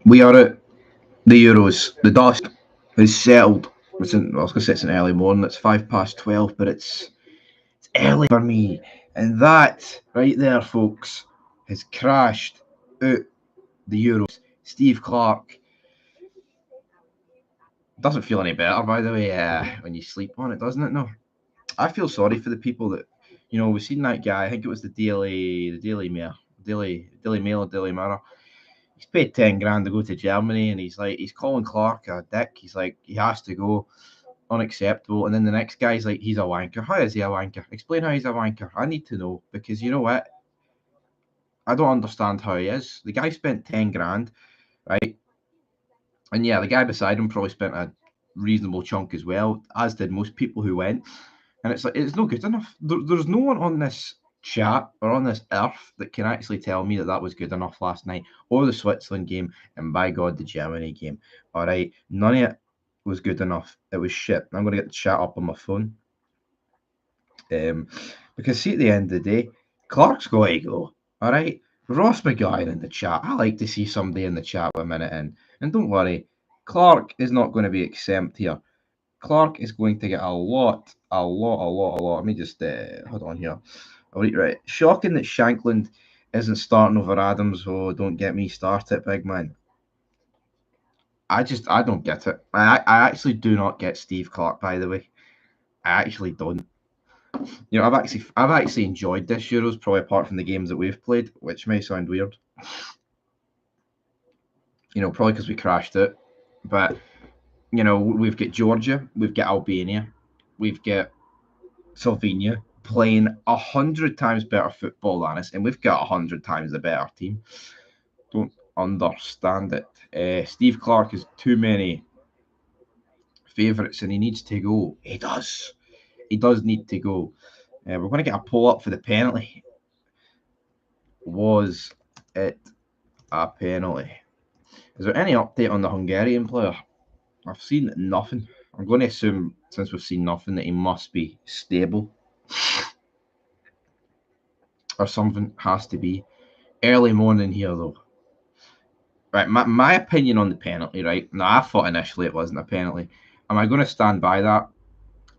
We are at the Euros. The dust is settled. I was going to say it's an early morning. It's 12:05, but it's early for me. And that right there, folks, has crashed out the Euros. Steve Clarke doesn't feel any better, by the way, when you sleep on it, doesn't it? No, I feel sorry for the people that, we've seen that guy. I think it was the Daily Mail, Daily Mail, or Daily Mirror. He's paid 10 grand to go to Germany, and he's calling Clarke a dick. He's like, he has to go, unacceptable. And then the next guy's like, he's a wanker. How is he a wanker? Explain how he's a wanker. I need to know, because you know what? I don't understand how he is. The guy spent 10 grand, right? And yeah, the guy beside him probably spent a reasonable chunk as well, as did most people who went. And it's like, it's no good enough. There's no one on this chat or on this earth that can actually tell me that was good enough last night, or the Switzerland game, and by God, the Germany game. All right, none of it was good enough. It was shit. I'm going to get the chat up on my phone. Because see, at the end of the day, Clarke's got to go. All right, Ross McGuire in the chat. I like to see somebody in the chat with a minute in. And don't worry, Clarke is not going to be exempt here. Clarke is going to get a lot. Let me just hold on here. Right. Shocking that Shankland isn't starting over Adams. Oh, don't get me started, big man. I don't get it. I actually do not get Steve Clarke, by the way. I actually don't. I've actually enjoyed this Euros, probably apart from the games that we've played, which may sound weird. Probably because we crashed it. But we've got Georgia, we've got Albania, we've got Slovenia playing 100 times better football than us, and we've got 100 times the better team. Don't understand it. Steve Clarke has too many favourites, and he needs to go. He does need to go. We're going to get a poll up for the penalty. Was it a penalty? Is there any update on the Hungarian player? I've seen nothing. I'm going to assume, since we've seen nothing, that he must be stable. Or something has to be. Early morning here, though. Right, my opinion on the penalty, right? Now, I thought initially it wasn't a penalty. Am I going to stand by that?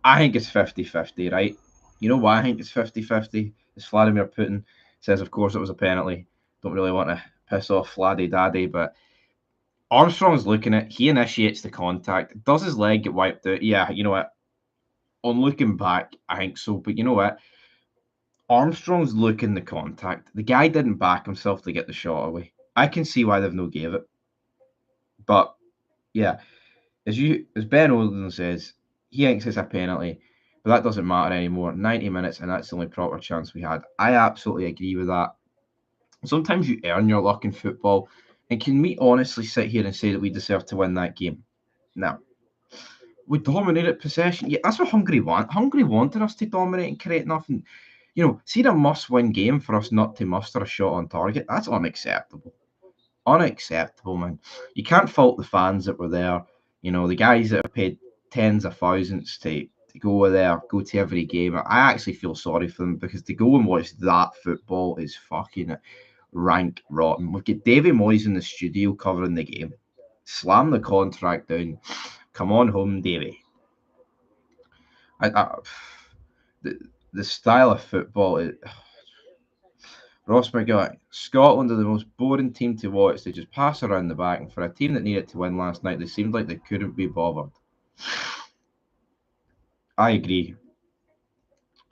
I think it's 50-50, right? You know why I think it's 50-50? It's Vladimir Putin says, of course, it was a penalty. Don't really want to piss off Vladdy Daddy, but Armstrong's looking at it. He initiates the contact. Does his leg get wiped out? Yeah, you know what? On looking back, I think so. But you know what? Armstrong's looking the contact. The guy didn't back himself to get the shot away. I can see why they've no gave it. But yeah, as Ben Olden says, he thinks it's a penalty, but that doesn't matter anymore. 90 minutes, and that's the only proper chance we had. I absolutely agree with that. Sometimes you earn your luck in football, and can we honestly sit here and say that we deserve to win that game? No. We dominated possession. Yeah, that's what Hungary want. Hungary wanted us to dominate and create nothing. See a must-win game for us not to muster a shot on target. That's unacceptable. Unacceptable, man. You can't fault the fans that were there. The guys that have paid tens of thousands to go there, go to every game. I actually feel sorry for them, because to go and watch that football is fucking rank rotten. We've got Davy Moyes in the studio covering the game. Slam the contract down. Come on home, Davy. The style of football is... Ross McGuire, Scotland are the most boring team to watch. They just pass around the back, and for a team that needed to win last night, they seemed like they couldn't be bothered. I agree.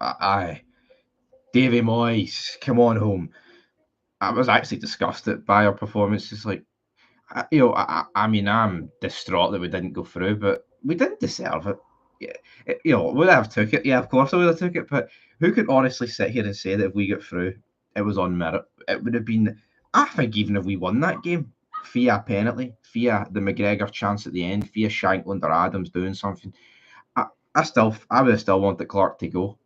Aye. Davy Moyes, come on home. I was actually disgusted by our performance. It's like, I mean, I'm distraught that we didn't go through, but we didn't deserve it. Yeah, would I have took it? Yeah, of course I would have took it, but who could honestly sit here and say that if we got through, it was on merit? It would have been, I think, even if we won that game, via penalty, via the McGregor chance at the end, via Shankland or Adams doing something, I would have still wanted Clarke to go,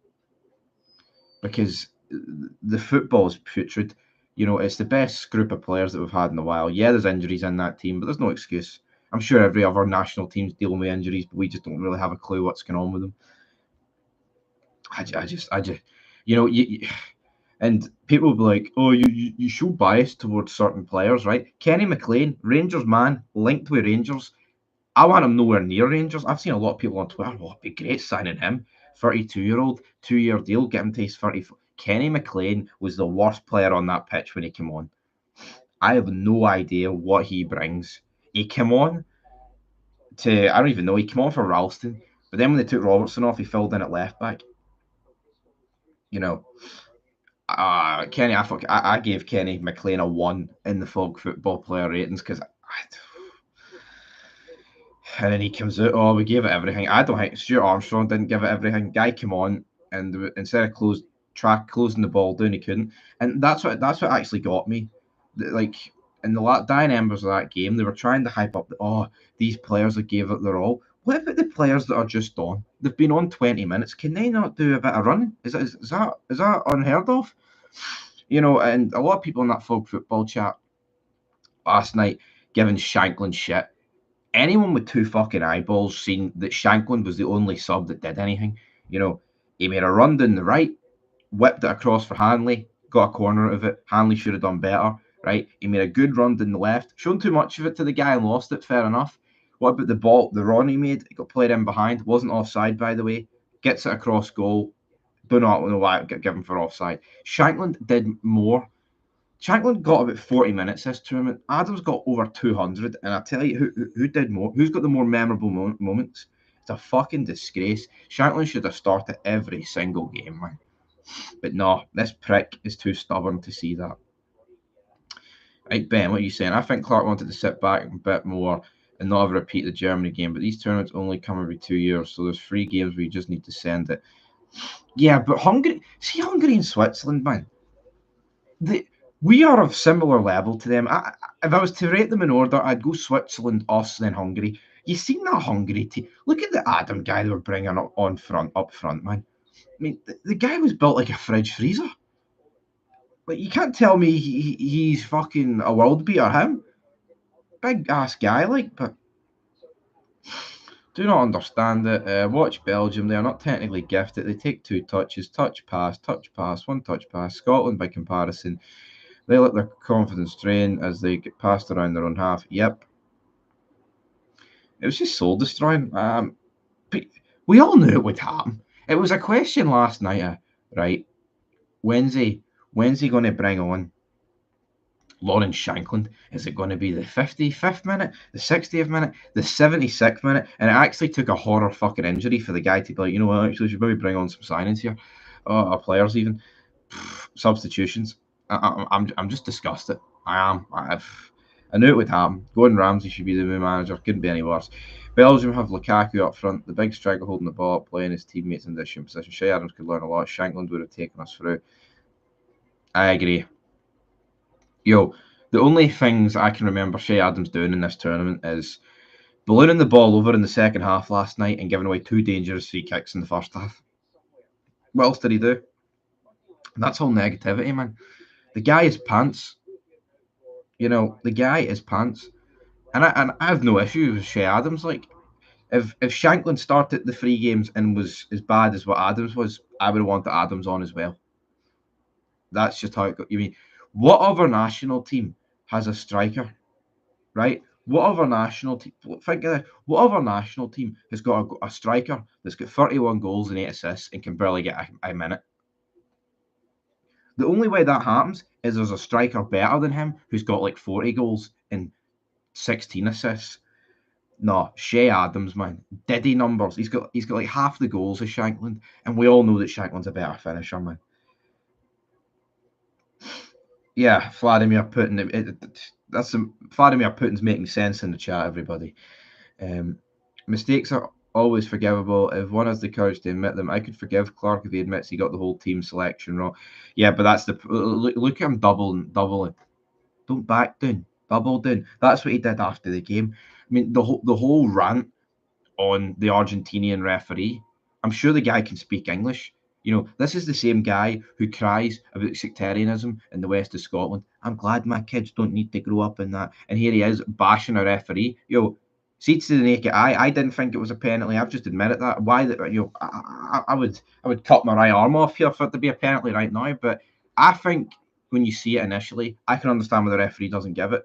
because the football is putrid. It's the best group of players that we've had in a while. Yeah, there's injuries in that team, but there's no excuse. I'm sure every other national team's dealing with injuries, but we just don't really have a clue what's going on with them. I just, And people will be like, "Oh, you show bias towards certain players, right?" Kenny McLean, Rangers man, linked with Rangers. I want him nowhere near Rangers. I've seen a lot of people on Twitter. Oh, it'd be great signing him. 32-year-old, 2-year deal, get him to his 30. Kenny McLean was the worst player on that pitch when he came on. I have no idea what he brings. He came on I don't even know, he came on for Ralston, but then when they took Robertson off, he filled in at left back. You know, Kenny, I gave Kenny McLean a 1 in the Fog football player ratings because and then he comes out, oh, we gave it everything. I don't think Stuart Armstrong didn't give it everything. Guy came on and instead of closing the ball down, he couldn't. And that's what actually got me. Like in the dying embers of that game, they were trying to hype up these players that gave it their all. What about the players that are just on? They've been on 20 minutes. Can they not do a bit of running? Is that unheard of? You know, and a lot of people in that Fog football chat last night giving Shanklin shit. Anyone with two fucking eyeballs seen that Shanklin was the only sub that did anything. You know, he made a run down the right, whipped it across for Hanley, got a corner out of it. Hanley should have done better, right? He made a good run down the left, shown too much of it to the guy and lost it, fair enough. What about the run he made? It got played in behind, wasn't offside, by the way. Gets it across goal. Do not know why it got given for offside. Shanklin did more. Shanklin got about 40 minutes this tournament. Adams got over 200, and I tell you who did more. Who's got the more memorable moments? It's a fucking disgrace. Shanklin should have started every single game, man. But no, this prick is too stubborn to see that. Right, Ben, what are you saying? I think Clarke wanted to sit back a bit more and not have a repeat the Germany game, but these tournaments only come every 2 years, so there's 3 games where you just need to send it. Yeah, but Hungary and Switzerland, man. We are of similar level to them. If I was to rate them in order, I'd go Switzerland, us, then Hungary. You seen that Hungary team? Look at the Adam guy they were bringing up front, man. I mean, the guy was built like a fridge freezer. Like, you can't tell me he's fucking a world beater, him. Big ass guy, like, but do not understand it. Watch Belgium. They are not technically gifted. They take 2 touches, touch, pass, 1 touch, pass. Scotland, by comparison, they let their confidence drain as they get passed around their own half. Yep. It was just soul destroying. We all knew it would happen. It was a question last night, right? When's he going to bring on Lawrence Shankland? Is it going to be the 55th minute, the 60th minute, the 76th minute? And it actually took a horror fucking injury for the guy to be like, you know what, actually, we should maybe bring on some signings here. Our players even. Substitutions. I'm just disgusted. I am. I knew it would happen. Gordon Ramsay should be the new manager. Couldn't be any worse. Belgium have Lukaku up front, the big striker holding the ball up, playing his teammates in different position. Shea Adams could learn a lot. Shankland would have taken us through. I agree. Yo, the only things I can remember Shea Adams doing in this tournament is ballooning the ball over in the second half last night and giving away 2 dangerous free kicks in the first half. What else did he do? And that's all negativity, man. The guy is pants. You know, the guy is pants. And I have no issue with Shea Adams. Like, if Shanklin started the 3 games and was as bad as what Adams was, I would have wanted Adams on as well. That's just how it goes. You mean, what other national team has a striker, right? What other national team? Think of that. What other national team has got a striker that's got 31 goals and 8 assists and can barely get a minute? The only way that happens is there's a striker better than him who's got like 40 goals and 16 assists. No, Shea Adams, man. Diddy numbers. He's got like half the goals as Shankland, and we all know that Shankland's a better finisher, man. Yeah, Vladimir Putin. Vladimir Putin's making sense in the chat, everybody. Mistakes are always forgivable if one has the courage to admit them. I could forgive Clarke if he admits he got the whole team selection wrong. Yeah, but that's look at him doubling. Don't back down, double down. That's what he did after the game. I mean, the whole rant on the Argentinian referee. I'm sure the guy can speak English. You know, this is the same guy who cries about sectarianism in the west of Scotland. I'm glad my kids don't need to grow up in that. And here he is bashing a referee. See to the naked eye, I didn't think it was a penalty. I've just admitted that. Why that? I would cut my right arm off here for it to be a penalty right now. But I think when you see it initially, I can understand why the referee doesn't give it.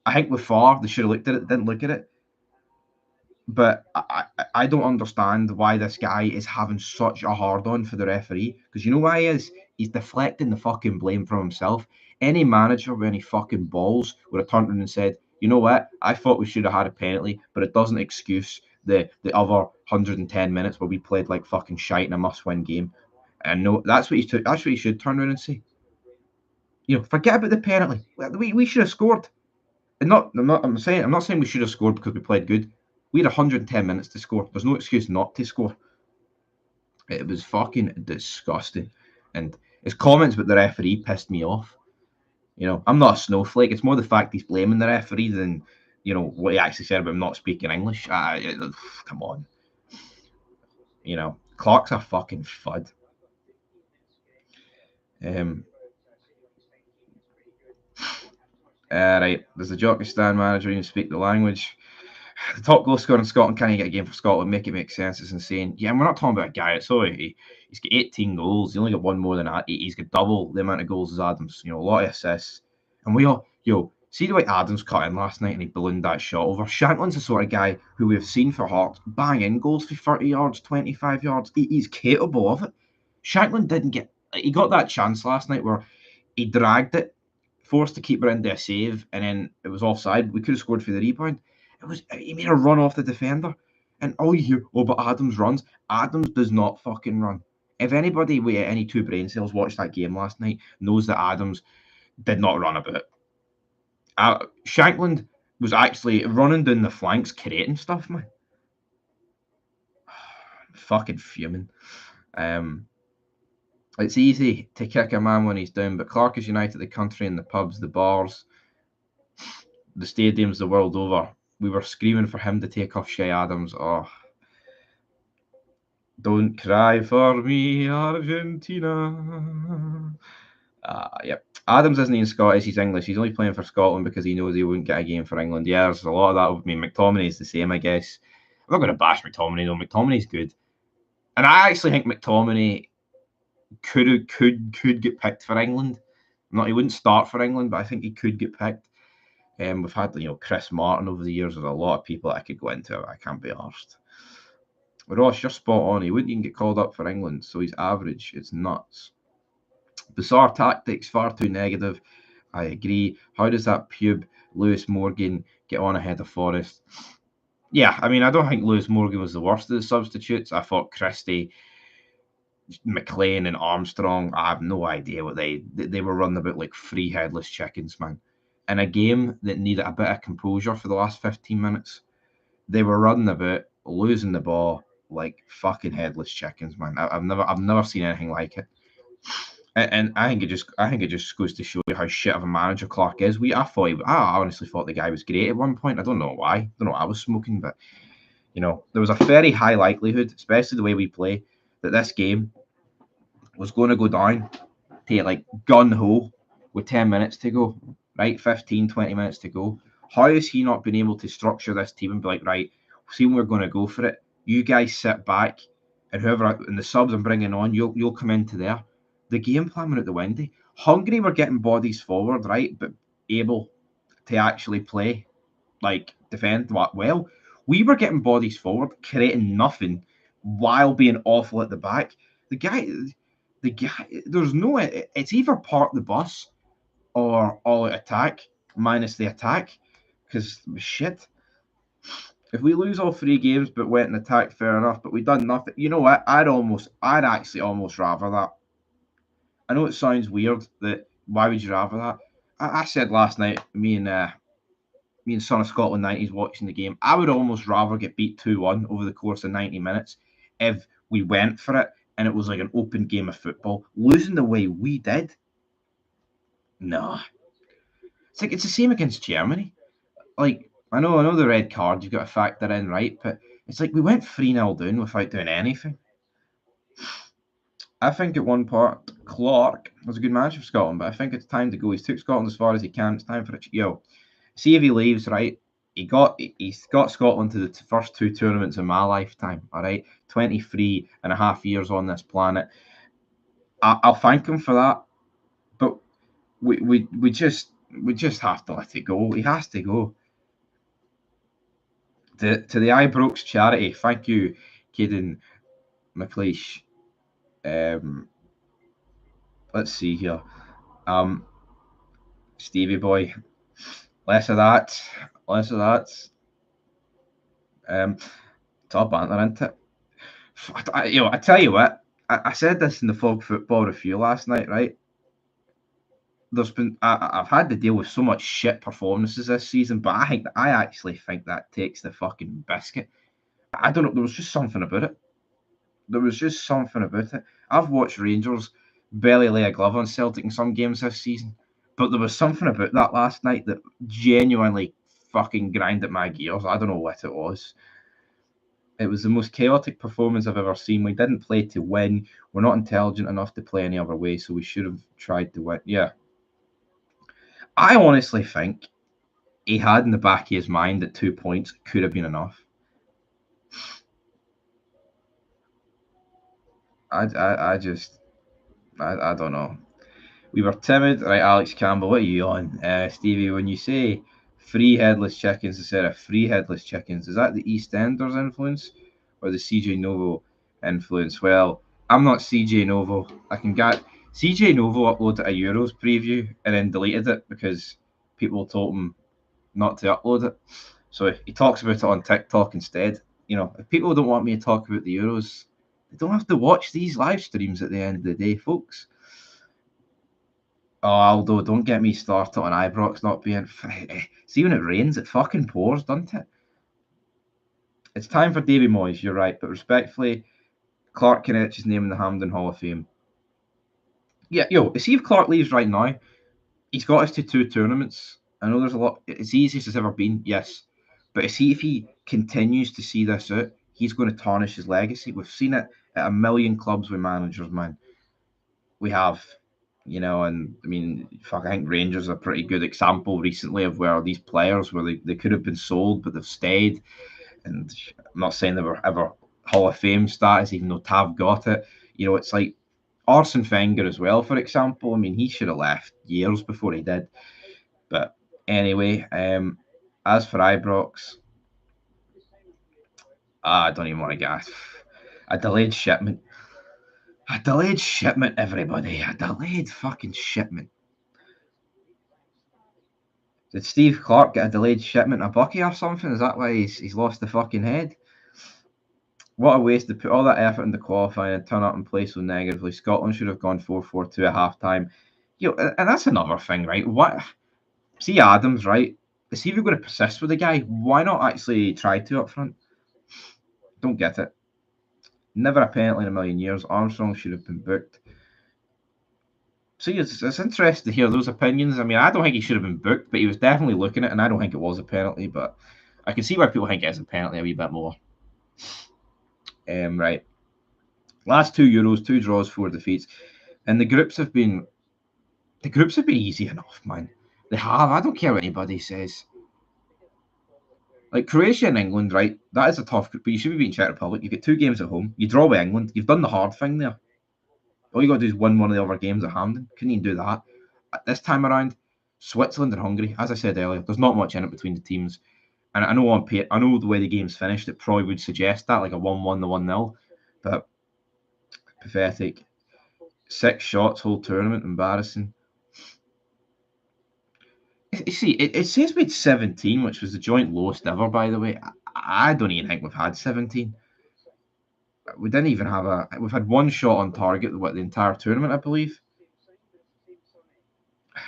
I think with VAR, they should have looked at it, didn't look at it. But I don't understand why this guy is having such a hard on for the referee. Because you know why he is? He's deflecting the fucking blame from himself. Any manager with any fucking balls would have turned around and said, you know what? I thought we should have had a penalty, but it doesn't excuse the other 110 minutes where we played like fucking shite in a must-win game. And no, that's what he should turn around and say. You know, forget about the penalty. We should have scored. And I'm not saying we should have scored because we played good. We had 110 minutes to score. There's no excuse not to score. It was fucking disgusting. And his comments about the referee pissed me off. You know, I'm not a snowflake. It's more the fact he's blaming the referee than, you know, what he actually said about him not speaking English. Come on. You know, Clarke's a fucking fud. Right, there's a Jockistan manager who can speak the language. The top goal scorer in Scotland, can he get a game for Scotland? Make it make sense. It's insane. Yeah, and we're not talking about a guy. Sorry, he's got 18 goals. He only got one more than that. He's got double the amount of goals as Adams. You know, a lot of assists. And we all, see the way Adams cut in last night and he ballooned that shot over. Shankland's the sort of guy who we've seen for Hearts bang in goals for 30 yards, 25 yards. He's capable of it. Shankland didn't get. He got that chance last night where he dragged it, forced the keeper into a save, and then it was offside. We could have scored for the rebound. He made a run off the defender. And all you hear, oh, but Adams runs. Adams does not fucking run. If anybody with any two brain cells watched that game last night knows that Adams did not run about. Shankland was actually running down the flanks, creating stuff, man. Fucking fuming. It's easy to kick a man when he's down, but Clarke has united the country and the pubs, the bars, the stadiums the world over. We were screaming for him to take off Shea Adams. Oh, don't cry for me, Argentina. Yep. Adams isn't even Scottish, he's English. He's only playing for Scotland because he knows he wouldn't get a game for England. Yeah, there's a lot of that. I mean, McTominay's the same, I guess. I'm not going to bash McTominay, though. McTominay's good. And I actually think McTominay could get picked for England. He wouldn't start for England, but I think he could get picked. We've had, Chris Martin over the years. There's a lot of people that I could go into. I can't be arsed. Ross, you're spot on. He wouldn't even get called up for England, so he's average. It's nuts. Bizarre tactics, far too negative. I agree. How does that pube Lewis Morgan get on ahead of Forrest? Yeah, I mean, I don't think Lewis Morgan was the worst of the substitutes. I thought Christie, McLean, and Armstrong, I have no idea what they were running about like three headless chickens, man. In a game that needed a bit of composure for the last 15 minutes, they were running about, losing the ball like fucking headless chickens, man. I've never seen anything like it. And I think it just goes to show you how shit of a manager Clarke is. I honestly thought the guy was great at one point. I don't know why. I don't know what I was smoking, but there was a very high likelihood, especially the way we play, that this game was going to go down to like gun ho with 10 minutes to go, right? 15, 20 minutes to go. How has he not been able to structure this team and be like, right, see when we're going to go for it. You guys sit back, and the subs I'm bringing on, you'll come into there. The game plan went out the window. Hungary were getting bodies forward, right, but able to actually play, like defend well. We were getting bodies forward, creating nothing, while being awful at the back. The guy, there's no. It's either park the bus or all out attack minus the attack, because shit. If we lose all three games but went and attacked, fair enough. But we done nothing. You know what? I'd actually almost rather that. I know it sounds weird that why would you rather that? I said last night, me and Son of Scotland 90s watching the game, I would almost rather get beat 2-1 over the course of 90 minutes if we went for it and it was like an open game of football. Losing the way we did, no. It's the same against Germany. Like, I know the red card you've got to factor in, right? But it's like we went 3-0 down without doing anything. I think at one part, Clarke was a good manager for Scotland, but I think it's time to go. He's took Scotland as far as he can. It's time for it. See if he leaves, right? He's got Scotland to the first two tournaments in my lifetime, all right? 23 and a half years on this planet. I'll thank him for that. we just have to let it go. He has to go. To the Ibrox charity, thank you, Caden McLeish. Let's see here. Stevie boy, less of that, less of that. It's all banter, isn't it? I tell you what, I said this in the Fog Football Review last night, right? I've had to deal with so much shit performances this season, but I actually think that takes the fucking biscuit. I don't know. There was just something about it. There was just something about it. I've watched Rangers barely lay a glove on Celtic in some games this season, but there was something about that last night that genuinely fucking grinded my gears. I don't know what it was. It was the most chaotic performance I've ever seen. We didn't play to win. We're not intelligent enough to play any other way, so we should have tried to win. Yeah. I honestly think he had in the back of his mind that 2 points could have been enough. I don't know. We were timid, right? Alex Campbell, what are you on, Stevie? When you say three headless chickens instead of three headless chickens, is that the EastEnders influence or the CJ Novo influence? Well, I'm not CJ Novo. I can get CJ Novo uploaded a Euros preview and then deleted it because people told him not to upload it. So he talks about it on TikTok instead. You know, if people don't want me to talk about the Euros, they don't have to watch these live streams at the end of the day, folks. Oh, Aldo, don't get me started on Ibrox not being. See, when it rains, it fucking pours, doesn't it? It's time for Davy Moyes, you're right, but respectfully, Clarke can etch his name in the Hampden Hall of Fame. Yeah, see if Clarke leaves right now, he's got us to 2 tournaments. I know there's a lot. It's the easiest it's ever been, yes. But see if he continues to see this out, he's going to tarnish his legacy. We've seen it at a million clubs with managers, man. We have, and I mean, fuck, I think Rangers are a pretty good example recently of where these players where they could have been sold, but they've stayed. And I'm not saying they were ever Hall of Fame status, even though Tav got it. It's like Arsene Wenger as well, for example. I mean, he should have left years before he did. But anyway, as for Ibrox, I don't even want to get a delayed shipment. A delayed shipment, everybody. A delayed fucking shipment. Did Steve Clarke get a delayed shipment of Bucky or something? Is that why he's lost the fucking head? What a waste to put all that effort into qualifying and turn up and play so negatively. Scotland should have gone 4-4-2 at half time. And that's another thing, right? What? See Adams, right? Is he even going to persist with the guy? Why not actually try to up front? Don't get it. Never a penalty in a million years. Armstrong should have been booked. See, it's interesting to hear those opinions. I mean, I don't think he should have been booked, but he was definitely looking at it, and I don't think it was a penalty, but I can see why people think it is a penalty a wee bit more. Right. Last 2 Euros, 2 draws, 4 defeats. And the groups have been easy enough, man. They have. I don't care what anybody says. Like Croatia and England, right? That is a tough group, but you should be beating Czech Republic. You get 2 games at home. You draw with England. You've done the hard thing there. All you got to do is win one of the other games at Hampden. Couldn't even do that. This time around, Switzerland and Hungary, as I said earlier, there's not much in it between the teams. And I know the way the game's finished, it probably would suggest that, like a 1-1 to 1-0. But pathetic. 6 shots, whole tournament, embarrassing. You see, it says we had 17, which was the joint lowest ever, by the way. I don't even think we've had 17. We didn't even have we've had 1 shot on target, the entire tournament, I believe.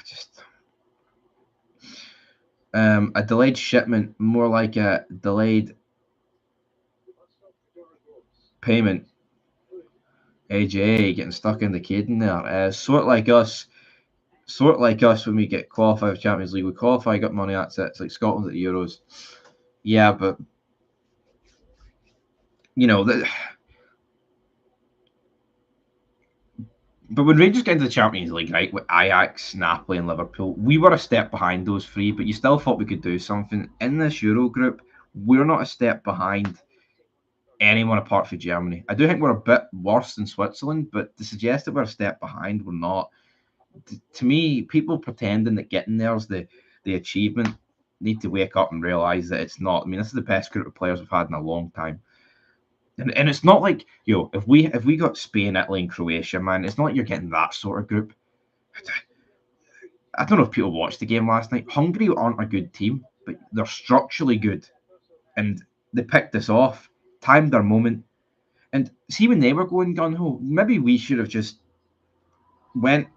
Just a delayed shipment, more like a delayed payment. AJ getting stuck in the Caden there. Sort like us when we get qualified for Champions League. We qualify, got money, that's it. It's like Scotland at the Euros. Yeah, but but when Rangers get into the Champions League, right, with Ajax, Napoli, and Liverpool, we were a step behind those 3, but you still thought we could do something. In this Euro group, we're not a step behind anyone apart from Germany. I do think we're a bit worse than Switzerland, but to suggest that we're a step behind, we're not. to me, people pretending that getting there's the achievement need to wake up and realize that it's not. I mean, this is the best group of players we've had in a long time. And it's not like, if we got Spain, Italy, and Croatia, man, it's not like you're getting that sort of group. I don't know if people watched the game last night. Hungary aren't a good team, but they're structurally good, and they picked this off, timed their moment, and see when they were going gun ho, maybe we should have just went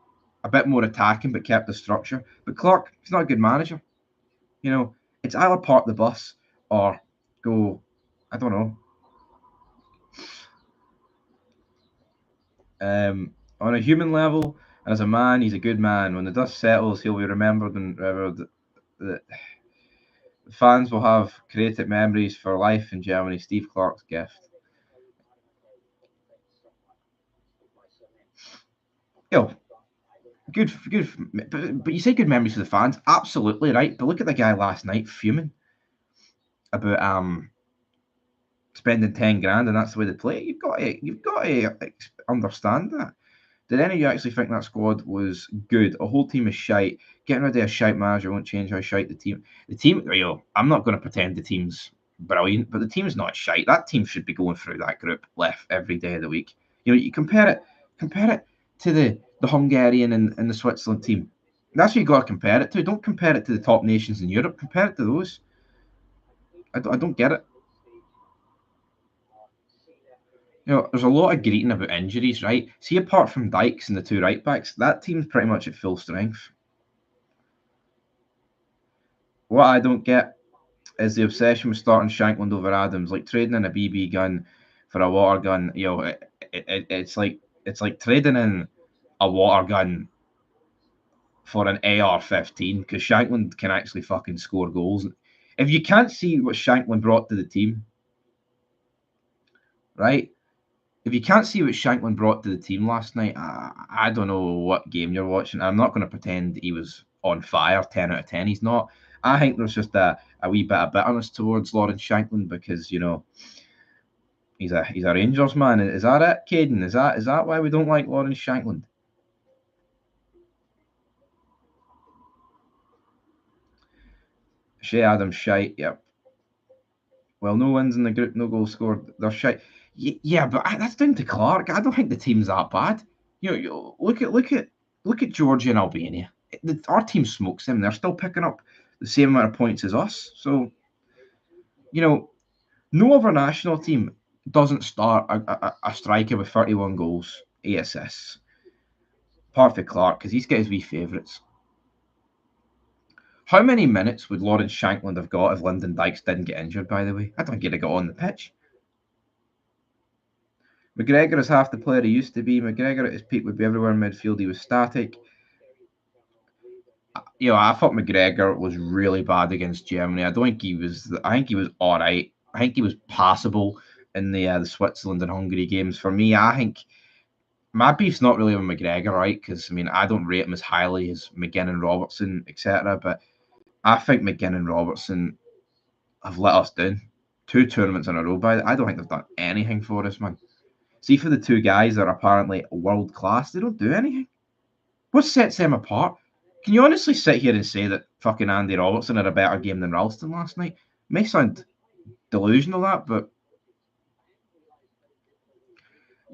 a bit more attacking but kept the structure. But Clarke, he's not a good manager. It's either park the bus or go. I don't know. On a human level, and as a man, he's a good man. When the dust settles, he'll be remembered and revered. The fans will have created memories for life in Germany. Steve Clarke's gift. Yo, good. But you say good memories for the fans, absolutely right. But look at the guy last night fuming about spending 10 grand, and that's the way they play. You've got to understand that. Did any of you actually think that squad was good? A whole team is shite. Getting rid of a shite manager won't change how shite the team. I'm not going to pretend the team's brilliant, but the team's not shite. That team should be going through that group left every day of the week. You compare it to the Hungarian and the Switzerland team. That's what you got to compare it to. Don't compare it to the top nations in Europe. Compare it to those. I don't get it. There's a lot of greeting about injuries, right? See, apart from Dykes and the two right backs, that team's pretty much at full strength. What I don't get is the obsession with starting Shankland over Adams, like trading in a BB gun for a water gun. It's like trading in a water gun for an AR-15 because Shankland can actually fucking score goals. If you can't see what Shankland brought to the team, right? If you can't see what Shankland brought to the team last night, I don't know what game you're watching. I'm not going to pretend he was on fire 10 out of 10. He's not. I think there's just a wee bit of bitterness towards Lawrence Shankland because, he's a Rangers man. Is that it, Caden? Is that why we don't like Lawrence Shankland? Shea Adams shite, yep. Well, no wins in the group, no goals scored. They're shite. Yeah, but that's down to Clarke. I don't think the team's that bad. Look at Georgia and Albania. Our team smokes them. They're still picking up the same amount of points as us. So, no other national team doesn't start a striker with 31 goals, 8 assists. Apart from Clarke, because he's got his wee favourites. How many minutes would Lawrence Shankland have got if Lyndon Dykes didn't get injured, by the way? I don't think he'd have got on the pitch. McGregor is half the player he used to be. McGregor at his peak would be everywhere in midfield. He was static. I thought McGregor was really bad against Germany. I don't think he was. I think he was all right. I think he was passable in the Switzerland and Hungary games. For me, I think my beef's not really with McGregor, right? Because I don't rate him as highly as McGinn and Robertson, etc. But I think McGinn and Robertson have let us down 2 tournaments in a row. I don't think they've done anything for us, man. See, for the 2 guys that are apparently world class, they don't do anything. What sets them apart? Can you honestly sit here and say that fucking Andy Robertson had a better game than Ralston last night? It may sound delusional, that, but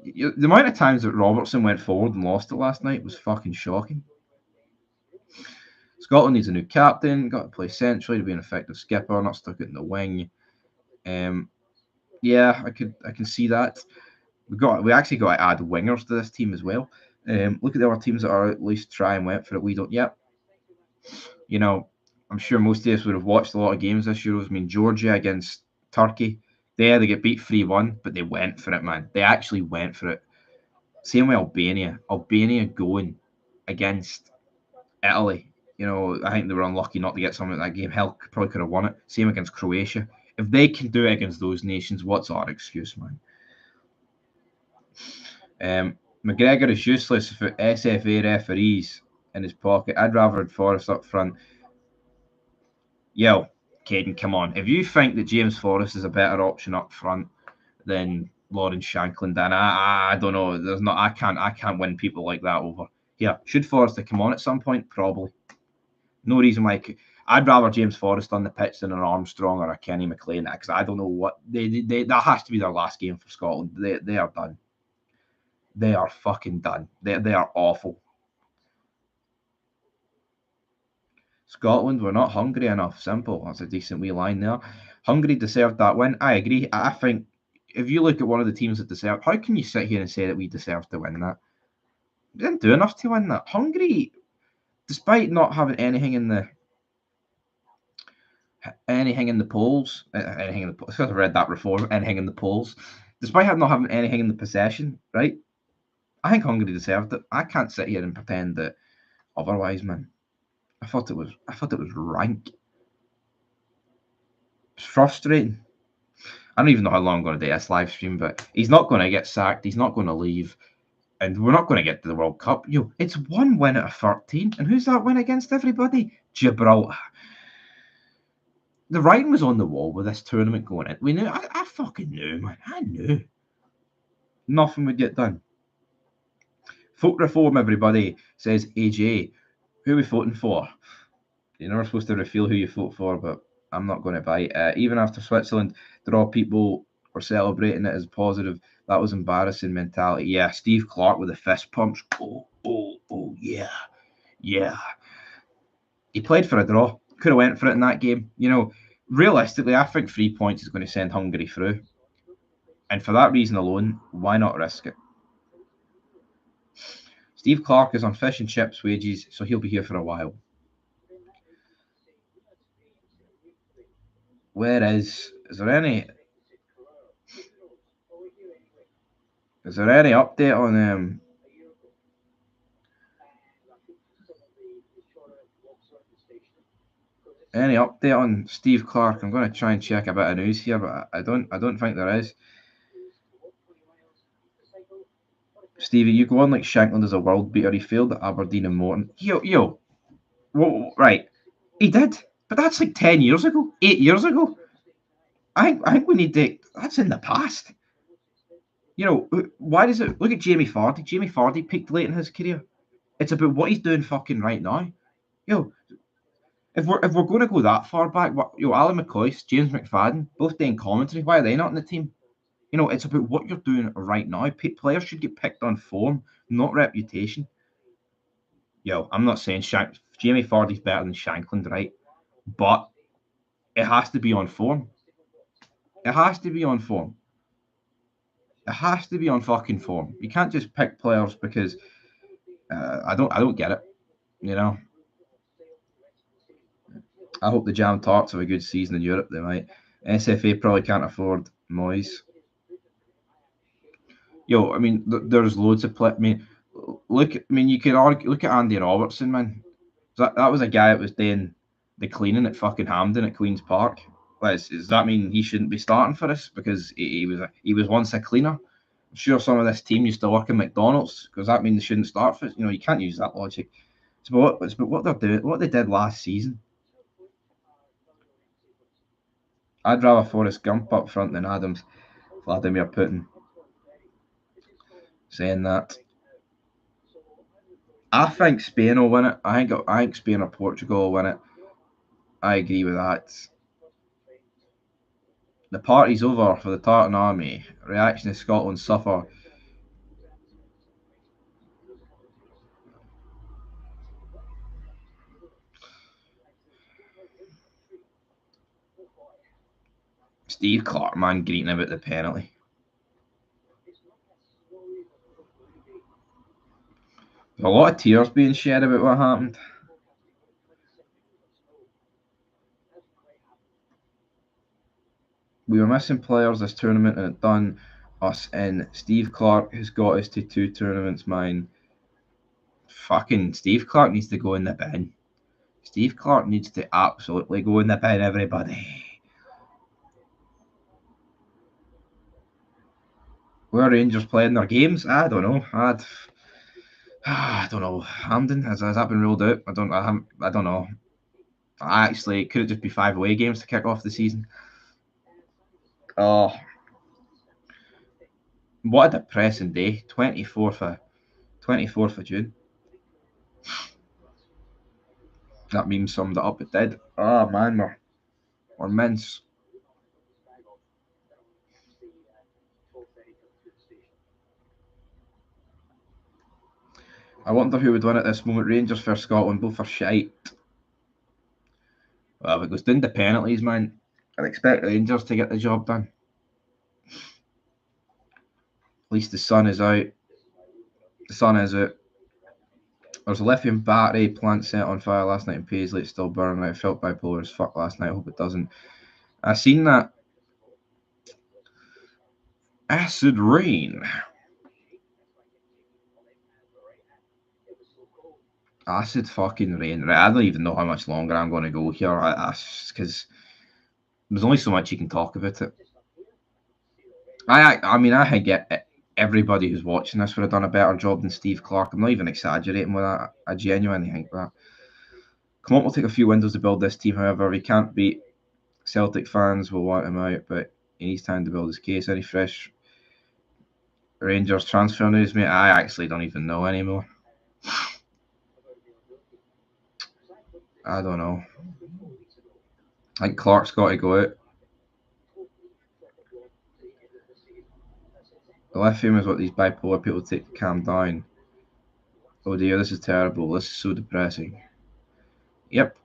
the amount of times that Robertson went forward and lost it last night was fucking shocking. Scotland needs a new captain. Got to play centrally to be an effective skipper, not stuck it in the wing. Yeah, I can see that. We actually got to add wingers to this team as well. Look at the other teams that are at least try and went for it. We don't yet. I'm sure most of us would have watched a lot of games this Euros. Georgia against Turkey. They get beat 3-1, but they went for it, man. They actually went for it. Same with Albania. Albania going against Italy. I think they were unlucky not to get something in that game. Hell, probably could have won it. Same against Croatia. If they can do it against those nations, what's our excuse, man? McGregor is useless for SFA referees in his pocket. I'd rather have Forrest up front. Yo, Caden, come on. If you think that James Forrest is a better option up front than Lawrence Shankland, then I don't know. I can't win people like that over. Yeah, should Forrester come on at some point? Probably. No reason why. I'd rather James Forrest on the pitch than an Armstrong or a Kenny McLean, because I don't know what they that has to be their last game for Scotland. They are done. They are fucking done. They are awful. Scotland were not hungry enough. Simple. That's a decent wee line there. Hungary deserved that win. I agree. I think if you look at one of the teams that deserved, how can you sit here and say that we deserved to win that? We didn't do enough to win that. Hungary, despite not having anything in the polls, anything in the polls. I've read that before. Anything in the polls, despite not having anything in the possession, right? I think Hungary deserved it. I can't sit here and pretend that otherwise, man. I thought it was rank. It's frustrating. I don't even know how long I'm going to do this live stream, but he's not going to get sacked. He's not going to leave, and we're not going to get to the World Cup. It's one win out of 13, and who's that win against? Everybody, Gibraltar. The writing was on the wall with this tournament going in. We knew. I fucking knew, man. I knew nothing would get done. Folk reform, everybody, says AJ. Who are we voting for? You're never supposed to reveal who you vote for, but I'm not going to bite. Even after Switzerland draw, people were celebrating it as positive. That was embarrassing mentality. Yeah, Steve Clarke with the fist pumps. Oh, yeah. Yeah. He played for a draw. Could have went for it in that game. Realistically, I think 3 points is going to send Hungary through. And for that reason alone, why not risk it? Steve Clarke is on fish and chips wages, so he'll be here for a while. Where is there any update on any update on Steve Clarke? I'm going to try and check a bit of news here, but I don't think there is. Stevie, you go on like Shankland is a world beater. He failed at Aberdeen and Morton. Whoa, right. He did, but that's like 10 years ago, 8 years ago. I think we need to. That's in the past. Why does it look at Jamie Vardy? Jamie Vardy peaked late in his career. It's about what he's doing fucking right now. If we're going to go that far back, Alan McCoy, James McFadden, both doing commentary. Why are they not in the team? It's about what you're doing right now. Players should get picked on form, not reputation. I'm not saying Jamie Vardy's better than Shankland, right? But it has to be on form. It has to be on form. It has to be on fucking form. You can't just pick players because I don't get it. I hope the Jam Tarts have a good season in Europe. They might. SFA probably can't afford Moyes. I mean, there's loads of play. I mean, you could argue. Look at Andy Robertson, man. That was a guy that was doing the cleaning at fucking Hampden at Queen's Park. Does that mean he shouldn't be starting for us because he was once a cleaner? I'm sure some of this team used to work in McDonald's. Because that means they shouldn't start for us. You can't use that logic. It's about what they're doing, what they did last season. I'd rather Forrest Gump up front than Adams. Vladimir Putin saying that. I think Spain will win it. I think Spain or Portugal will win it. I agree with that. The party's over for the Tartan Army. Reaction to Scotland suffer. Steve Clarke, man, greeting about the penalty. There's a lot of tears being shed about what happened. We were missing players this tournament and it done us in. Steve Clarke has got us to 2 tournaments, man. Fucking Steve Clarke needs to go in the bin. Steve Clarke needs to absolutely go in the bin, everybody. Where Rangers playing their games? I don't know. I don't know. Hampden has that been ruled out? I don't know. Actually, could it just be 5 away games to kick off the season? Oh, what a depressing day. 24th of June. That meme summed it up. It did. Oh man, we're mince. I wonder who would win at this moment. Rangers for Scotland, both are shite. Well, if it goes down to penalties, man, I'd expect Rangers to get the job done. At least the sun is out. The sun is out. There's a lithium battery plant set on fire last night in Paisley. It's still burning out. Felt bipolar as fuck last night. I hope it doesn't. I seen that. Acid rain. Acid fucking rain. Right, I don't even know how much longer I'm going to go here. Because there's only so much you can talk about it. I mean, I get everybody who's watching this would have done a better job than Steve Clarke. I'm not even exaggerating with that. I genuinely think that. Come on, we'll take a few windows to build this team. However, we can't beat Celtic fans. Will want him out, but he needs time to build his case. Any fresh Rangers transfer news, mate? I actually don't even know anymore. I don't know. I think Clarke's got to go out. The lithium is what these bipolar people take to calm down. Oh dear, this is terrible. This is so depressing. Yep.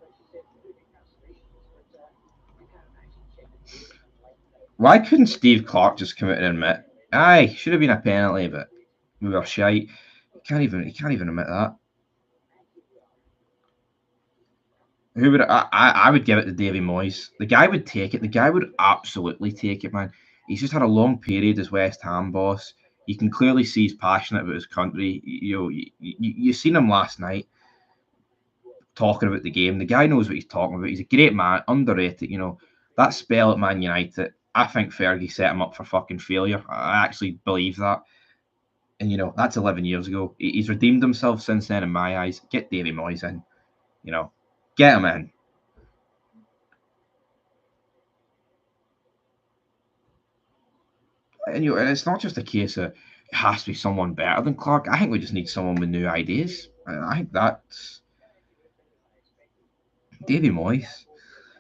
Why couldn't Steve Clarke just come out and admit, aye, should have been a penalty, but we were shite. He can't even admit that. Who would I would give it to Davy Moyes. The guy would take it. The guy would absolutely take it, man. He's just had a long period as West Ham boss. You can clearly see he's passionate about his country. You seen him last night talking about the game. The guy knows what he's talking about. He's a great man, underrated. That spell at Man United, I think Fergie set him up for fucking failure. I actually believe that. And that's 11 years ago. He's redeemed himself since then, in my eyes. Get Davy Moyes in. Get him in. And it's not just a case of it has to be someone better than Clarke. I think we just need someone with new ideas. I think that's Davy Moyes.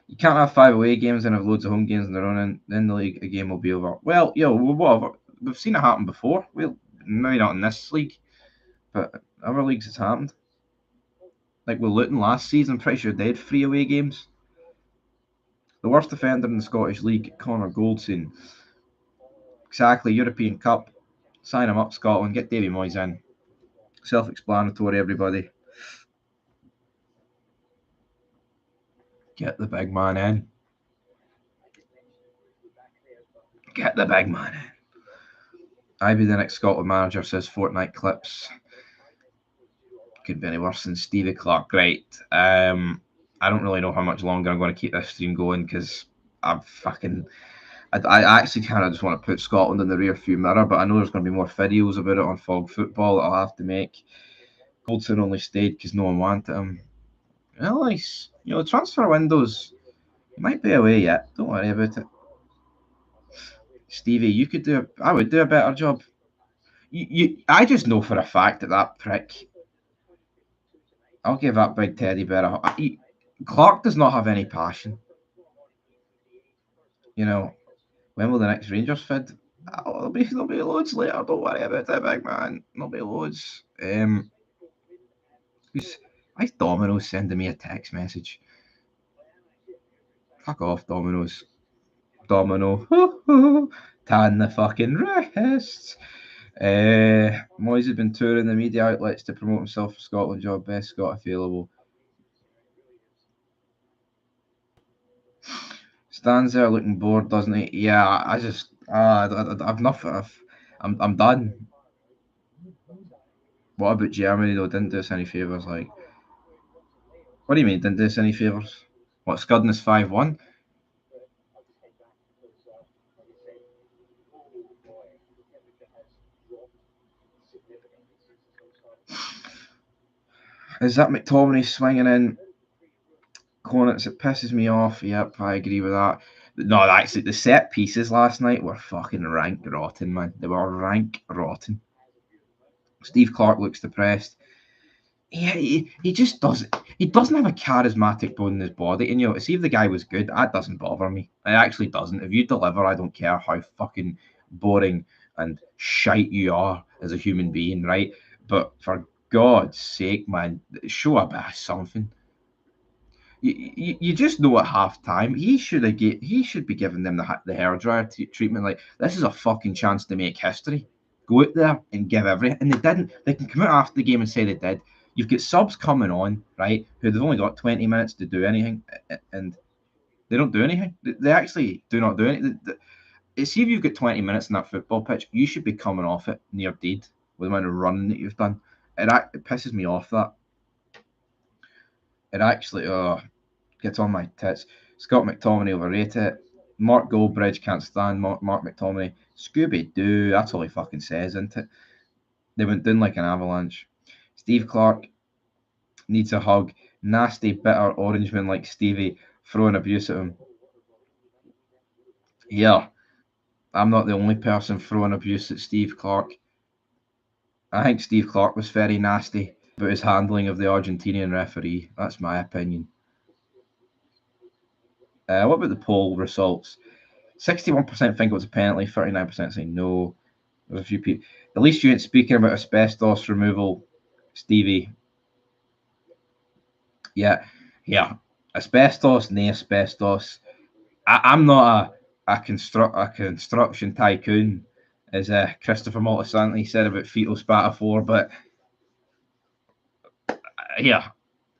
You can't have 5 away games and have loads of home games in the run, and then the game will be over. Well, whatever. We've seen it happen before. Well, maybe not in this league, but other leagues it's happened. Like with Luton last season, I'm pretty sure they had 3 away games. The worst defender in the Scottish League, Connor Goldson. Exactly, European Cup. Sign him up, Scotland. Get Davy Moyes in. Self-explanatory, everybody. Get the big man in. Get the big man in. I'd be the next Scotland manager, says Fortnite Clips. Couldn't be any worse than Stevie Clarke. Right. I don't really know how much longer I'm going to keep this stream going because I actually kind of just want to put Scotland in the rear view mirror, but I know there's going to be more videos about it on Fog Football that I'll have to make. Goldson only stayed because no one wanted him. Well, nice. Transfer windows, he might be away yet. Don't worry about it. Stevie, I would do a better job. I just know for a fact that prick, I'll give that big teddy bear Clarke does not have any passion. When will the next Rangers fid? There'll be loads later. Don't worry about it, big man. There'll be loads. Why is Domino's sending me a text message? Fuck off, Domino's. Domino. Tan the fucking wrists. Moyes has been touring the media outlets to promote himself for Scotland job. Best Scot available. Stands there looking bored, doesn't he? Yeah, I just I've nothing. I'm done. What about Germany though? Didn't do us any favours. Like, what do you mean? Didn't do us any favours? What, scudding us 5-1? Is that McTominay swinging in? Cornets, it pisses me off. Yep, I agree with that. No, actually, the set pieces last night were fucking rank rotten, man. They were rank rotten. Steve Clarke looks depressed. Yeah, he just doesn't. He doesn't have a charismatic bone in his body, and see if the guy was good, that doesn't bother me. It actually doesn't. If you deliver, I don't care how fucking boring and shite you are as a human being, right? But for God's sake, man, show a bit of something. You just know at half time he should be giving them the hairdryer treatment. Like, this is a fucking chance to make history. Go out there and give everything, and they didn't. They can come out after the game and say they did. You've got subs coming on, right? Who they've only got 20 minutes to do anything, and they don't do anything. They actually do not do anything. See, if you've got 20 minutes in that football pitch, you should be coming off it near dead with the amount of running that you've done. It pisses me off that. It actually gets on my tits. Scott McTominay overrated. Mark Goldbridge can't stand Mark McTominay. Scooby Doo, that's all he fucking says, isn't it? They went down like an avalanche. Steve Clarke needs a hug. Nasty, bitter orangeman like Stevie throwing abuse at him. Yeah, I'm not the only person throwing abuse at Steve Clarke. I think Steve Clarke was very nasty about his handling of the Argentinian referee. That's my opinion. What about the poll results? 61% think it was a penalty, 39% say no. There's a few people. At least you ain't speaking about asbestos removal, Stevie. Yeah, yeah. Asbestos, no asbestos. I'm not a construction tycoon, as Christopher Moltisanti said about fetal spatafor, but yeah,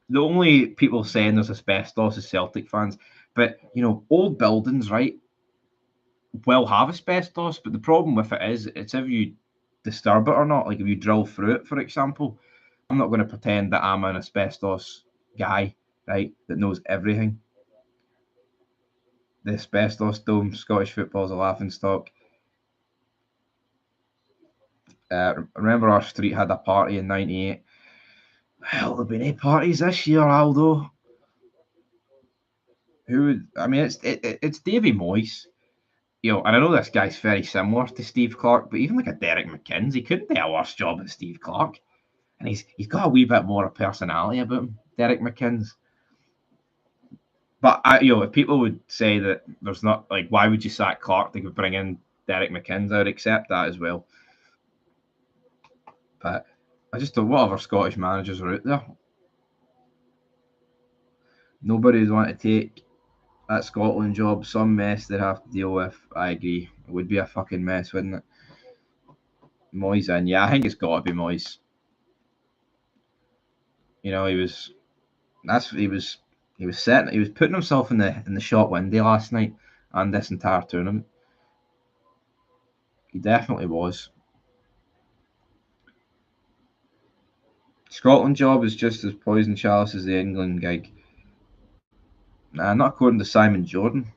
the only people saying there's asbestos is Celtic fans. But old buildings, right, will have asbestos, but the problem with it is it's if you disturb it or not. Like, if you drill through it, for example. I'm not going to pretend that I'm an asbestos guy, right, that knows everything. The asbestos dome, Scottish football's a laughing stock. Remember our street had a party in '98. Well, there've been 8 parties this year, Aldo. Who would? I mean, it's Davy Moyes. And I know this guy's very similar to Steve Clarke, but even like a Derek McInnes, he couldn't do a worse job than Steve Clarke. And he's got a wee bit more of personality about him, Derek McInnes. But if people would say that there's not, like, why would you sack Clarke? They could bring in Derek McInnes. I'd accept that as well. But I just don't. What other Scottish managers are out there? Nobody'd want to take that Scotland job. Some mess they'd have to deal with. I agree. It would be a fucking mess, wouldn't it? Moyes in. Yeah, I think it's got to be Moyes. He was. He was setting. He was putting himself in the shot window last night and this entire tournament. He definitely was. Scotland job is just as poison chalice as the England gig. Nah, not according to Simon Jordan.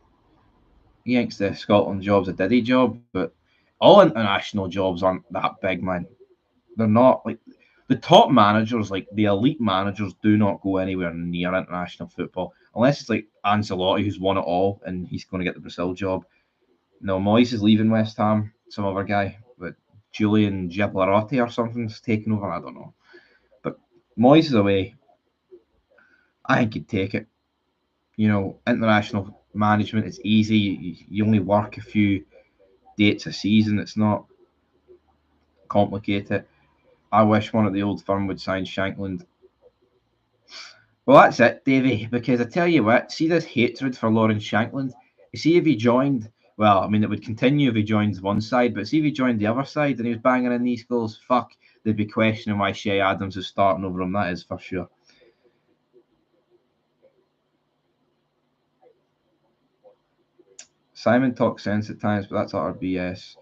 He thinks the Scotland job's a diddy job, but all international jobs aren't that big, man. They're not. Like, the top managers, like the elite managers, do not go anywhere near international football unless it's like Ancelotti, who's won it all and he's going to get the Brazil job. No, Moyes is leaving West Ham. Some other guy, but Julian Gibblerotti or something's taking over. I don't know. But Moyes is away. I think he'd take it. International management is easy. You only work a few dates a season. It's not complicated. I wish one of the old firm would sign Shankland. Well, that's it, Davey, because I tell you what, see this hatred for Lawrence Shankland? You see, if he joined, well, I mean, it would continue if he joined one side, but see if he joined the other side and he was banging in these goals, fuck, they'd be questioning why Shea Adams is starting over him, that is for sure. Simon talks sense at times, but that's utter BS.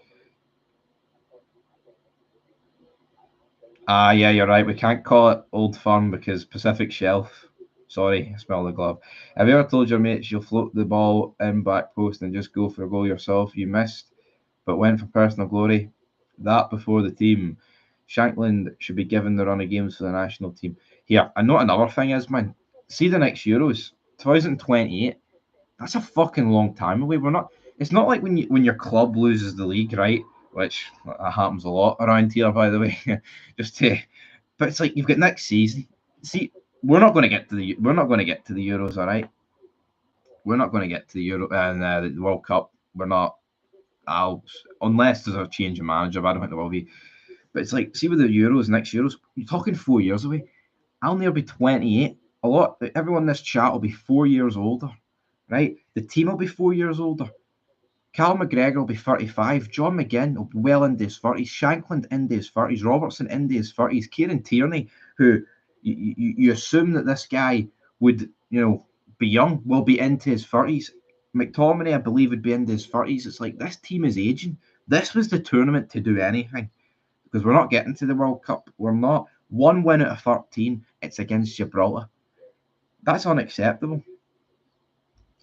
Yeah, you're right. We can't call it Old Firm because Pacific Shelf. Sorry, I smell the glove. Have you ever told your mates you'll float the ball in back post and just go for a goal yourself? You missed, but went for personal glory. That before the team. Shankland should be given the run of games for the national team. Here, and not another thing is, man, see the next Euros, 2028. That's a fucking long time away. We're not. It's not like when your club loses the league, right? Which happens a lot around here, by the way. Just to, but it's like you've got next season. See, we're not going to get to the Euros, all right? We're not going to get to the Euro and the World Cup. We're not. Unless there's a change of manager, but I don't think there will be. But it's like, see with the Euros, next Euros, you're talking 4 years away. I'll near be 28. Everyone in this chat will be 4 years older, right? The team will be 4 years older. Cal McGregor will be 35. John McGinn will be well into his 30s. Shankland into his 30s. Robertson into his 30s. Kieran Tierney, who you assume that this guy would, be young, will be into his 30s. McTominay, I believe, would be into his 30s. It's like, this team is aging. This was the tournament to do anything, because we're not getting to the World Cup. We're not. One win out of 13. It's against Gibraltar. That's unacceptable.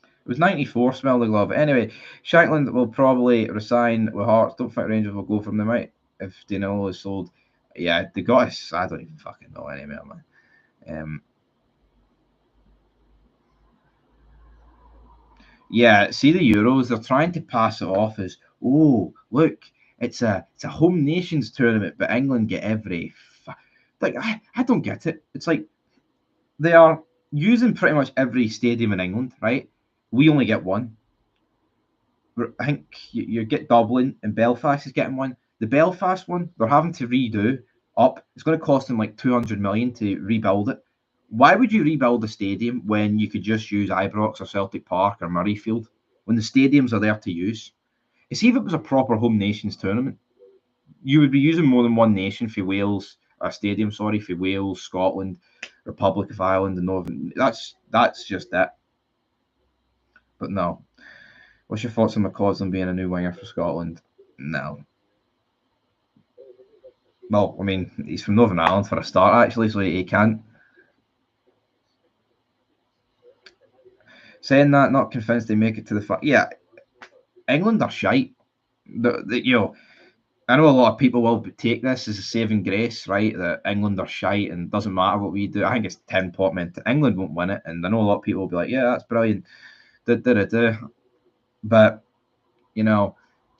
It was 94, smell the glove. Anyway, Shankland will probably resign with Hearts. Don't think Rangers will go from them, right? If Danilo is sold. Yeah, they got us. I don't even fucking know anymore, man. Yeah, see the Euros, they're trying to pass it off as, oh, look, it's a home nations tournament, but England get every. Like, I don't get it. It's like they are using pretty much every stadium in England, right? We only get one. I think you get Dublin and Belfast is getting one. The Belfast one, they're having to redo up. It's going to cost them like 200 million to rebuild it. Why would you rebuild a stadium when you could just use Ibrox or Celtic Park or Murrayfield when the stadiums are there to use? You see, if it was a proper home nations tournament, you would be using more than one nation for Wales, a stadium, sorry, for Wales, Scotland, Republic of Ireland, and Northern. That's just it. But no. What's your thoughts on McCausland being a new winger for Scotland? No. Well, I mean, he's from Northern Ireland for a start, actually, so he can't. Saying that, not convinced they make it to the yeah, England are shite. I know a lot of people will take this as a saving grace, right? That England are shite and doesn't matter what we do. I think it's 10 pot mentality. England won't win it, and I know a lot of people will be like, yeah, that's brilliant. But,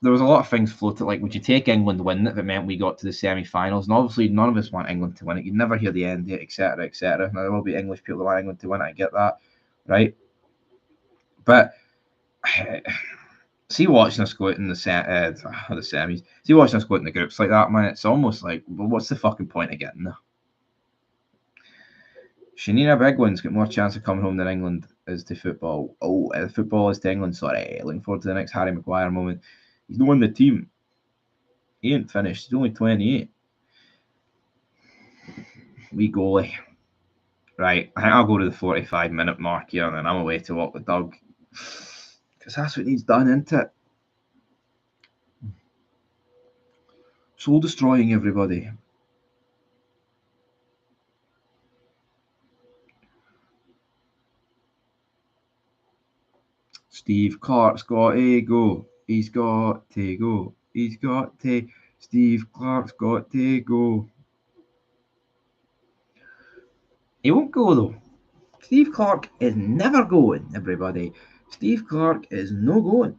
there was a lot of things floated, like, would you take England win if it meant we got to the semi-finals? And obviously, none of us want England to win it. You'd never hear the end, etc., etc. Now, there will be English people that want England to win it. I get that, right? But see, watching us go out in the semis, see watching us go out in the groups like that, man, it's almost like, well, what's the fucking point of getting there? Shanina Bigwin's got more chance of coming home than England is to football. Oh, football is to England, sorry. Looking forward to the next Harry Maguire moment. He's not in the team. He ain't finished. He's only 28. Wee goalie. Right, I think I'll go to the 45-minute mark here and then I'm away to walk the dog. Because that's what needs done, isn't it? Soul destroying everybody. Steve Clarke's got to go. He's got to go. He's got to. Steve Clarke's got to go. He won't go though. Steve Clarke is never going, everybody. Steve Clarke is no going.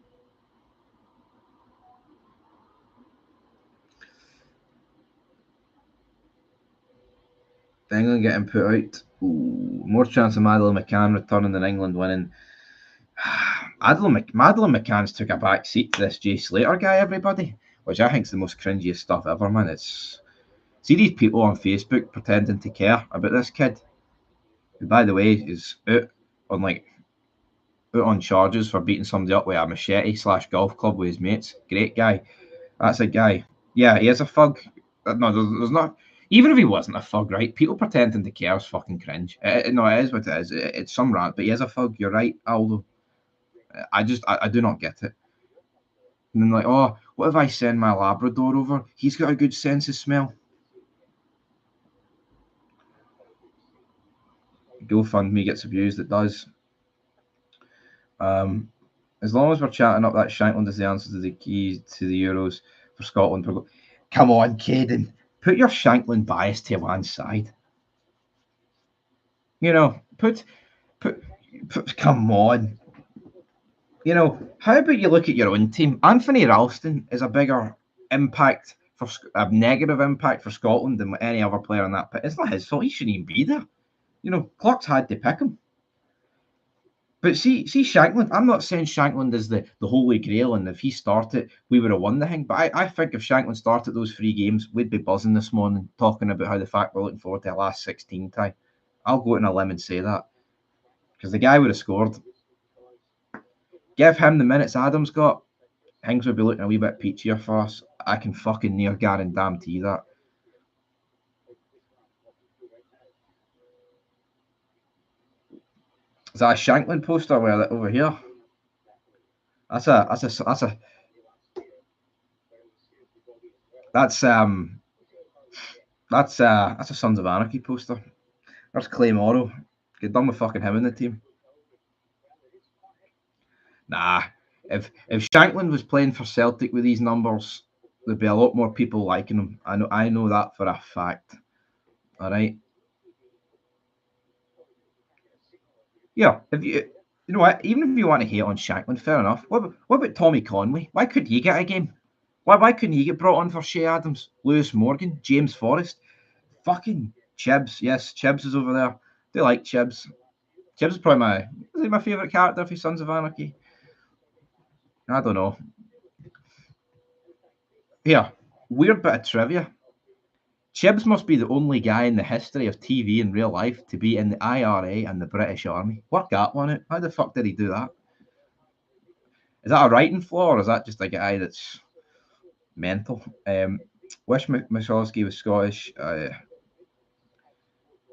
England getting put out. Ooh, more chance of Madeleine McCann returning than England winning. Madeleine McCann's took a back seat to this Jay Slater guy, everybody, which I think is the most cringiest stuff ever, man. It's see these people on Facebook pretending to care about this kid, who, by the way, is out on charges for beating somebody up with a machete / golf club with his mates. Great guy. That's a guy. Yeah, he is a thug. No, there's not. Even if he wasn't a thug, right? People pretending to care is fucking cringe. No, it is what it is. It's some rant, but he is a thug. You're right, Aldo. I do not get it. And then like, oh, what if I send my Labrador over? He's got a good sense of smell. GoFundMe gets abused. It does. As long as we're chatting up that Shankland is the answer to the key to the Euros for Scotland. Come on, Caden. Put your Shankland bias to one side. Put. Come on. How about you look at your own team? Anthony Ralston is a bigger impact a negative impact for Scotland than any other player on that pitch. It's not his fault. He shouldn't even be there. Clarke's had to pick him. But see Shankland. I'm not saying Shankland is the holy grail, and if he started, we would have won the thing. But I think if Shankland started those 3 games, we'd be buzzing this morning, talking about how the fact we're looking forward to the last 16 tie. I'll go out on a limb and say that because the guy would have scored. Give him the minutes Adams got, things would be looking a wee bit peachier for us. I can fucking near guarantee that. Is that a Shankland poster over here? That's a that's a Sons of Anarchy poster. There's Clay Morrow. Get done with fucking him in the team. Nah. If Shankland was playing for Celtic with these numbers, there'd be a lot more people liking him. I know that for a fact. All right. Yeah. If you know what, even if you want to hate on Shankland, fair enough. What about Tommy Conway? Why couldn't he get a game? Why couldn't he get brought on for Shea Adams, Lewis Morgan, James Forrest? Fucking Chibs. Yes, Chibs is over there. They like Chibs. Chibs is probably my favourite character for Sons of Anarchy. I don't know. Here, weird bit of trivia. Chibs must be the only guy in the history of TV in real life to be in the IRA and the British Army. Work that one out. How the fuck did he do that? Is that a writing flaw, or is that just a guy that's mental? Wish Michalski was Scottish.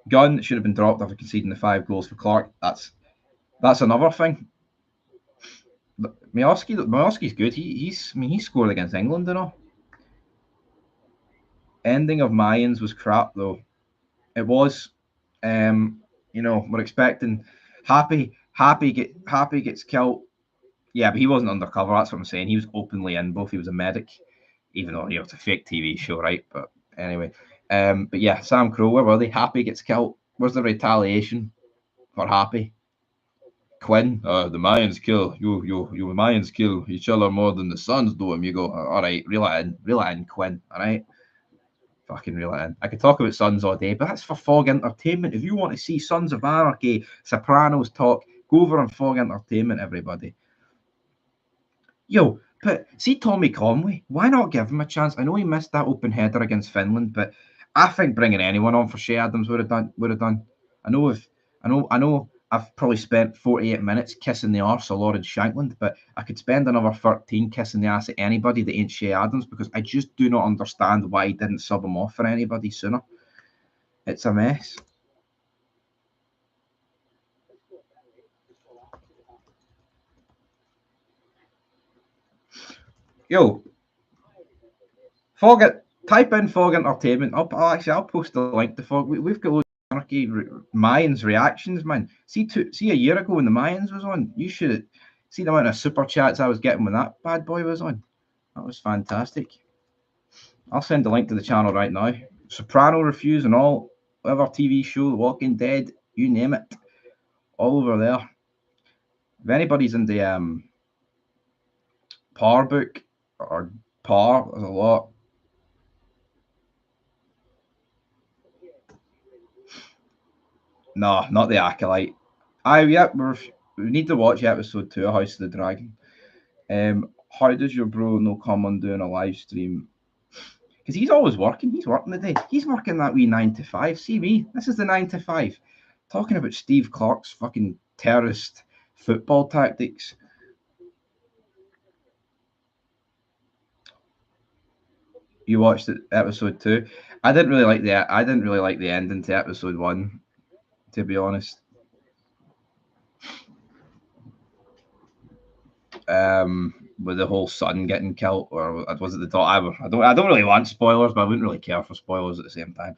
Gunn should have been dropped after conceding the 5 goals for Clarke. That's another thing. Miowski's good. He scored against England, you know. Ending of Mayans was crap though. It was. We're expecting Happy gets killed. Yeah, but he wasn't undercover. That's what I'm saying. He was openly in both. He was a medic, even though it's a fake TV show, right? But anyway, but yeah, Sam Crow. Where were they? Happy gets killed. Where's the retaliation for Happy? Quinn, the Mayans kill you. Mayans kill each other more than the Suns do. And you go, all right, reel it in, Quinn. All right, fucking reel it in. I could talk about Suns all day, but that's for Fog Entertainment. If you want to see Sons of Anarchy, Sopranos talk, go over on Fog Entertainment, everybody. Yo, but see Tommy Conway, why not give him a chance? I know he missed that open header against Finland, but I think bringing anyone on for Shea Adams would have done. I know I've probably spent 48 minutes kissing the arse of Lawrence Shankland, but I could spend another 13 kissing the ass at anybody that ain't Shea Adams because I just do not understand why he didn't sub him off for anybody sooner. It's a mess. Yo, type in Fog Entertainment. I'll post the link to Fog. We've got Anarchy Mayans reactions, man. See a year ago when the Mayans was on, you should see the amount of super chats I was getting when that bad boy was on. That was fantastic. I'll send the link to the channel right now. Soprano reviews and all other TV show, Walking Dead, you name it, all over there. If anybody's in the Power book or Power, there's a lot. No, not the Acolyte. We need to watch episode 2 of House of the Dragon. How does your bro no come on doing a live stream? Because he's always working. He's working the day. He's working that wee 9 to 5. See me? This is the 9 to 5. Talking about Steve Clarke's fucking terrorist football tactics. You watched episode 2. I didn't really like the ending to episode 1, to be honest. With the whole son getting killed, or was it the daughter? I don't really want spoilers, but I wouldn't really care for spoilers at the same time.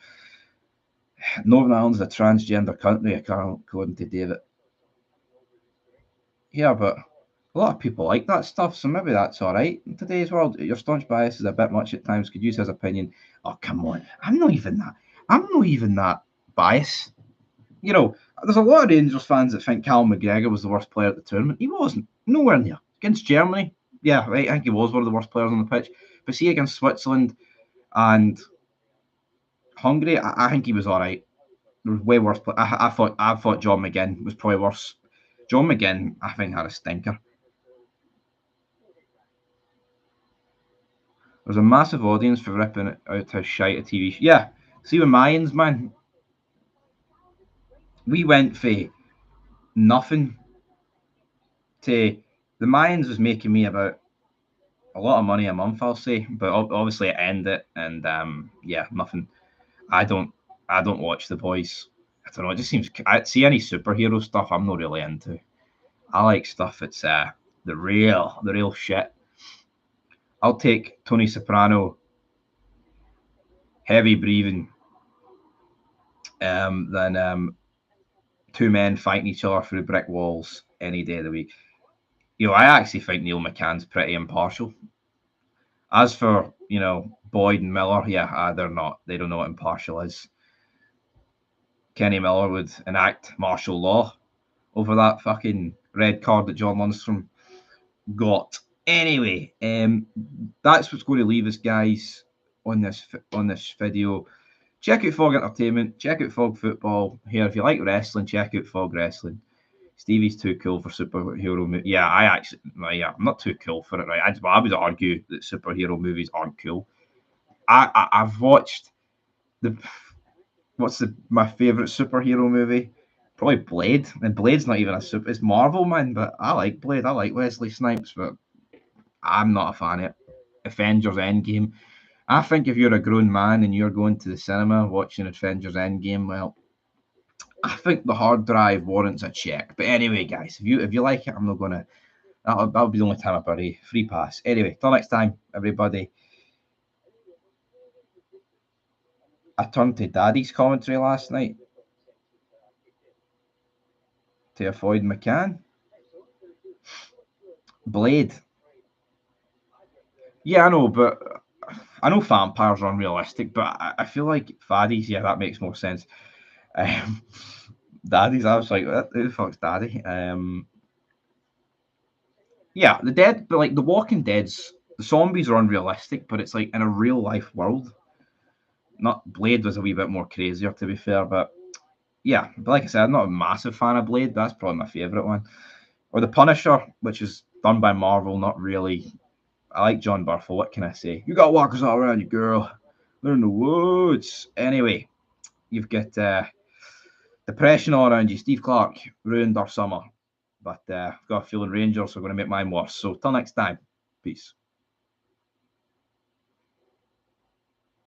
Northern Ireland's a transgender country, according to David. Yeah, but a lot of people like that stuff, so maybe that's all right. In today's world, your staunch bias is a bit much at times. Could use his opinion. Oh, come on. I'm not even that biased. There's a lot of Rangers fans that think Cal McGregor was the worst player at the tournament. He wasn't. Nowhere near. Against Germany, yeah, right, I think he was one of the worst players on the pitch. But see, against Switzerland and Hungary, I think he was all right. There was way worse. I thought John McGinn was probably worse. John McGinn, I think, had a stinker. There's a massive audience for ripping out how shite a TV. Yeah, see with Mayans, man, we went for nothing to the Mayans was making me about a lot of money a month, I'll say, but obviously it ended, and yeah, nothing. I don't, I don't watch The Boys. I don't know. It just seems. I see any superhero stuff. I'm not really into. I like stuff that's the real shit. I'll take Tony Soprano, heavy breathing, than two men fighting each other through brick walls any day of the week. I actually think Neil McCann's pretty impartial. As for Boyd and Miller, yeah, they're not. They don't know what impartial is. Kenny Miller would enact martial law over that fucking red card that John Lundstrom got. Anyway, that's what's going to leave us, guys, on this video. Check out Fog Entertainment. Check out Fog Football. Here, if you like wrestling, check out Fog Wrestling. Stevie's too cool for superhero movies. Yeah, I'm not too cool for it, right? I would argue that superhero movies aren't cool. I've watched the what's my favorite superhero movie? Probably Blade. And Blade's not even a super. It's Marvel, man. But I like Blade. I like Wesley Snipes, but I'm not a fan of it. Avengers Endgame. I think if you're a grown man and you're going to the cinema watching Avengers Endgame, well, I think the hard drive warrants a check. But anyway, guys, if you like it, I'm not gonna. That'll be the only time I bury free pass. Anyway, till next time, everybody. I turned to Daddy's commentary last night to avoid McCann. Blade. Yeah, I know, but I know vampires are unrealistic, but I feel like Faddies, yeah, that makes more sense. Um, Daddies, I was like, who the fuck's Daddy? Yeah, the dead, but like the Walking Dead's, the zombies are unrealistic, but it's like in a real life world. Not Blade was a wee bit more crazier, to be fair, but yeah, but like I said, I'm not a massive fan of Blade. That's probably my favourite one. Or The Punisher, which is done by Marvel, not really. I like John Burfell. What can I say? You got walkers all around you, girl. They're in the woods. Anyway, you've got depression all around you. Steve Clarke ruined our summer. But I've got a feeling Rangers are going to make mine worse. So till next time, peace.